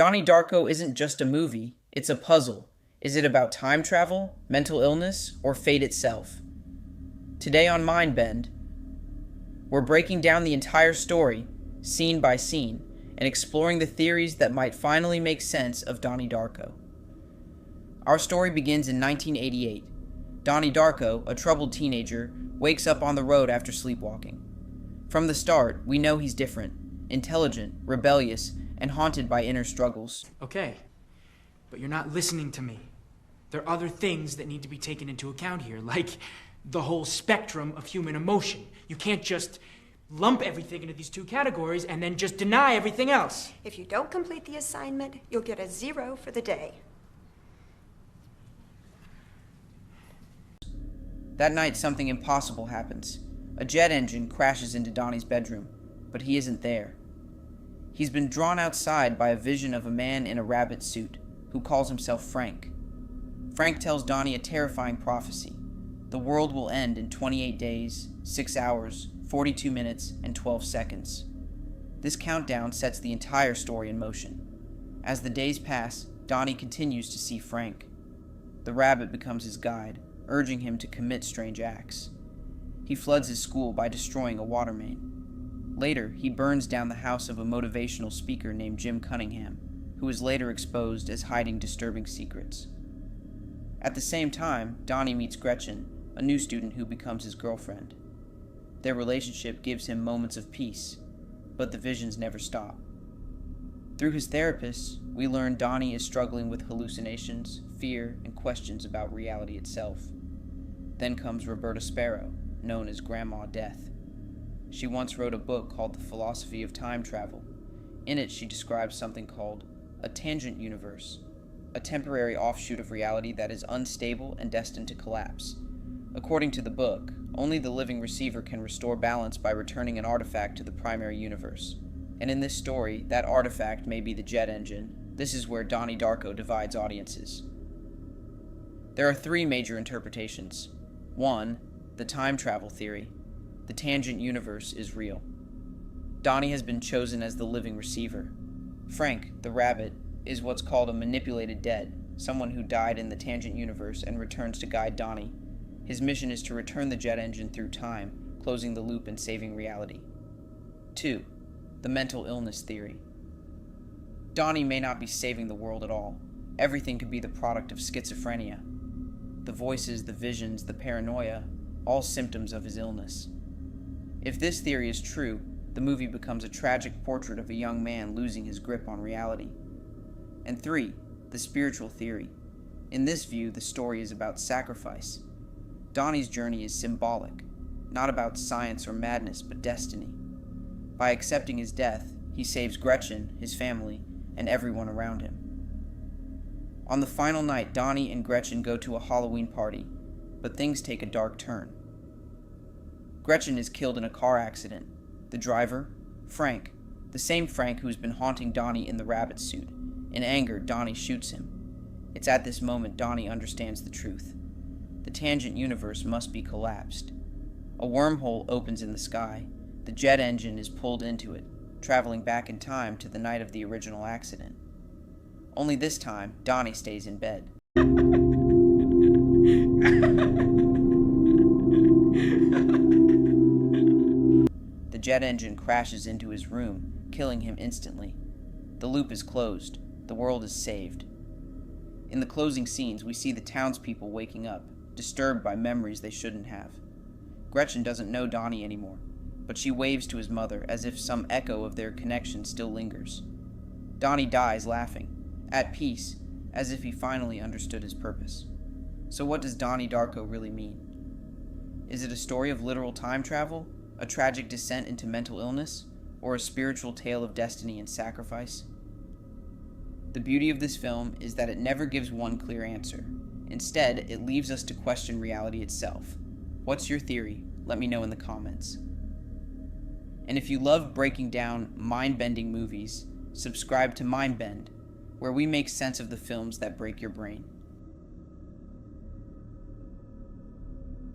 Donnie Darko isn't just a movie, it's a puzzle. Is it about time travel, mental illness, or fate itself? Today on MindBend, we're breaking down the entire story, scene by scene, and exploring the theories that might finally make sense of Donnie Darko. Our story begins in 1988. Donnie Darko, a troubled teenager, wakes up on the road after sleepwalking. From the start, we know he's different, intelligent, rebellious, and haunted by inner struggles. Okay, but you're not listening to me. There are other things that need to be taken into account here, like the whole spectrum of human emotion. You can't just lump everything into these two categories and then just deny everything else. If you don't complete the assignment, you'll get a 0 for the day. That night, something impossible happens. A jet engine crashes into Donnie's bedroom, but he isn't there. He's been drawn outside by a vision of a man in a rabbit suit, who calls himself Frank. Frank tells Donnie a terrifying prophecy. The world will end in 28 days, 6 hours, 42 minutes, and 12 seconds. This countdown sets the entire story in motion. As the days pass, Donnie continues to see Frank. The rabbit becomes his guide, urging him to commit strange acts. He floods his school by destroying a water main. Later, he burns down the house of a motivational speaker named Jim Cunningham, who is later exposed as hiding disturbing secrets. At the same time, Donnie meets Gretchen, a new student who becomes his girlfriend. Their relationship gives him moments of peace, but the visions never stop. Through his therapist, we learn Donnie is struggling with hallucinations, fear, and questions about reality itself. Then comes Roberta Sparrow, known as Grandma Death. She once wrote a book called The Philosophy of Time Travel. In it, she describes something called a tangent universe, a temporary offshoot of reality that is unstable and destined to collapse. According to the book, only the living receiver can restore balance by returning an artifact to the primary universe. And in this story, that artifact may be the jet engine. This is where Donnie Darko divides audiences. There are 3 major interpretations. 1. The time travel theory. The tangent universe is real. Donnie has been chosen as the living receiver. Frank, the rabbit, is what's called a manipulated dead, someone who died in the tangent universe and returns to guide Donnie. His mission is to return the jet engine through time, closing the loop and saving reality. 2. The mental illness theory. Donnie may not be saving the world at all. Everything could be the product of schizophrenia. The voices, the visions, the paranoia, all symptoms of his illness. If this theory is true, the movie becomes a tragic portrait of a young man losing his grip on reality. And 3. The spiritual theory. In this view, the story is about sacrifice. Donnie's journey is symbolic, not about science or madness, but destiny. By accepting his death, he saves Gretchen, his family, and everyone around him. On the final night, Donnie and Gretchen go to a Halloween party, but things take a dark turn. Gretchen is killed in a car accident. The driver, Frank, the same Frank who's been haunting Donnie in the rabbit suit. In anger, Donnie shoots him. It's at this moment Donnie understands the truth. The tangent universe must be collapsed. A wormhole opens in the sky. The jet engine is pulled into it, traveling back in time to the night of the original accident. Only this time, Donnie stays in bed. The jet engine crashes into his room, killing him instantly. The loop is closed. The world is saved. In the closing scenes, we see the townspeople waking up, disturbed by memories they shouldn't have. Gretchen doesn't know Donnie anymore, but she waves to his mother as if some echo of their connection still lingers. Donnie dies laughing, at peace, as if he finally understood his purpose. So what does Donnie Darko really mean? Is it a story of literal time travel, a tragic descent into mental illness, or a spiritual tale of destiny and sacrifice? The beauty of this film is that it never gives one clear answer. Instead, it leaves us to question reality itself. What's your theory? Let me know in the comments. And if you love breaking down mind-bending movies, subscribe to MindBend, where we make sense of the films that break your brain.